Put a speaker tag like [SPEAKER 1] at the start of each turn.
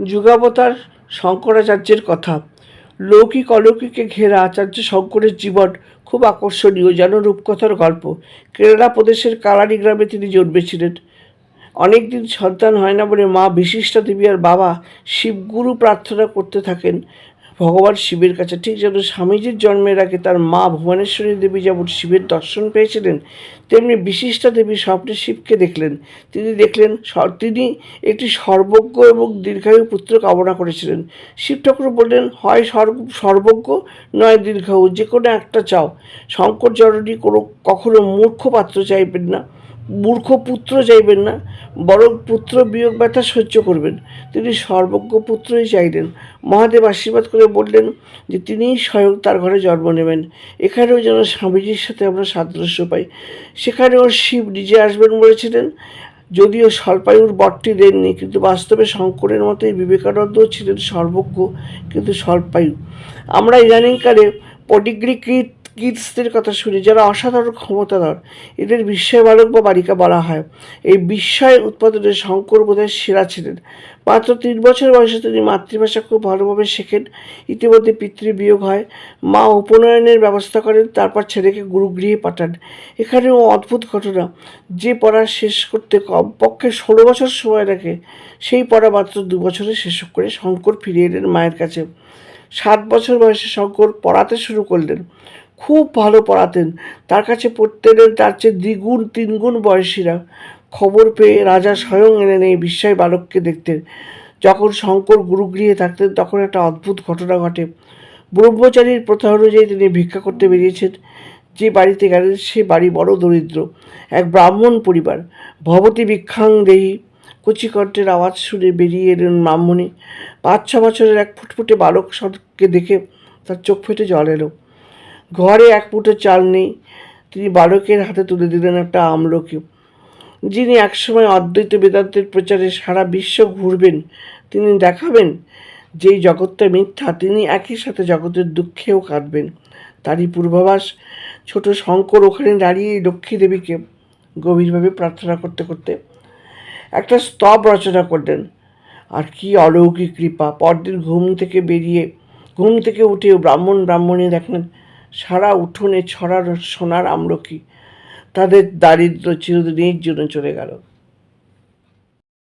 [SPEAKER 1] যুগাবতার শঙ্করাচার্যের কথা। লৌকিক অলৌকিকে ঘেরা আচার্য শঙ্করের জীবন খুব আকর্ষণীয়, যেন রূপকথার গল্প। কেরালা প্রদেশের কালারি গ্রামে তিনি জন্মেছিলেন। অনেকদিন সন্তান হয় না বলে মা বিশিষ্টা দেবী আর বাবা শিবগুরু প্রার্থনা করতে থাকেন ভগবান শিবের কাছে। ঠিক যেন স্বামীজির জন্মের আগে তার মা ভুবনেশ্বরী দেবী যেমন শিবের দর্শন পেয়েছিলেন, তেমনি বিশিষ্টা দেবী স্বপ্নে শিবকে দেখলেন। তিনি একটি সর্বজ্ঞ এবং দীর্ঘায়ু পুত্র কামনা করেছিলেন। শিব ঠাকুর বললেন, হয় সর্বজ্ঞ নয় দীর্ঘায়ু, যে কোনো একটা চাও। শঙ্কর জননী কখনো মূর্খ পুত্র চাইবেন না, বরং পুত্র বিয়োগ ব্যথা সহ্য করবেন। তিনি সর্বজ্ঞ পুত্রই চাইলেন। মহাদেব আশীর্বাদ করে বললেন যে তিনিই স্বয়ং তার ঘরে জন্ম নেবেন। এখানেও যেন স্বামীজির সাথে আমরা সাদৃশ্য পাই। সেখানেও শিব নিজে আসবেন বলেছিলেন, যদিও স্বল্পায়ুর বরটি দেননি, কিন্তু বাস্তবে শঙ্করের মতোই বিবেকানন্দও ছিলেন সর্বজ্ঞ কিন্তু স্বল্পায়ু। আমরা ইদানিংকালে পডিগ্রি কিডসদের কথা শুনি, যারা অসাধারণ ক্ষমতাধর। এদের বিস্ময় বালক বা বালিকা বলা হয়। এই বিস্ময় উৎপাদনে শঙ্কর বোধহয় সেরা ছিলেন। মাত্র 3 বছর বয়সে তিনি মাতৃভাষা খুব ভালোভাবে শেখেন। ইতিমধ্যে পিতৃবিয়োগ হয়। মা উপনয়নের ব্যবস্থা করেন, তারপর ছেলেকে গুরুগৃহে পাঠান। এখানেও অদ্ভুত ঘটনা। যে পড়া শেষ করতে কমপক্ষে 16 বছর সময় লাগে, সেই পড়া মাত্র 2 বছরে শেষ করে শঙ্কর ফিরে এলেন মায়ের কাছে। 7 বছর বয়সে শঙ্কর পড়াতে শুরু করলেন। খুব ভালো পড়াতেন। তার কাছে পড়তে এলেন তার চেয়ে 2-3 গুণ বয়সীরা। খবর পেয়ে রাজা স্বয়ং এলেন এই বিস্ময় বালককে দেখতে। যখন শঙ্কর গুরুগৃহে থাকতেন, তখন একটা অদ্ভুত ঘটনা ঘটে। ব্রহ্মচারীর প্রথা অনুযায়ী তিনি ভিক্ষা করতে বেরিয়েছেন। যে বাড়িতে গেলেন সে বাড়ি বড় দরিদ্র, এক ব্রাহ্মণ পরিবার। ভবতী ভিক্ষাং দেহি, কচিকণ্ঠের আওয়াজ শুনে বেরিয়ে এলেন ব্রাহ্মণী। 5-6 বছরের এক ফুটফুটে বালককে দেখে তার চোখ ফেটে জল এলো। ঘরে এক মুঠো চাল নেই। তিনি বালকের হাতে তুলে দিলেন একটা আমলকি, যিনি একসময় অদ্বৈত বেদান্তের প্রচারে সারা বিশ্ব ঘুরবেন। তিনি দেখাবেন যেই জগৎটা মিথ্যা, তিনি একই সাথে জগতের দুঃখেও কাঁদবেন। তারই পূর্বাভাস। ছোট শঙ্কর ওখানে দাঁড়িয়ে লক্ষ্মী দেবীকে গভীরভাবে প্রার্থনা করতে করতে একটা স্তব রচনা করলেন। আর কি অলৌকিক কৃপা! পরদিন ঘুম থেকে উঠেও ব্রাহ্মণী দেখলেন সারা উঠোনে ছড়ানো সোনার আমলকি। তাদের দারিদ্র চিরদিনের জন্য চলে গেল।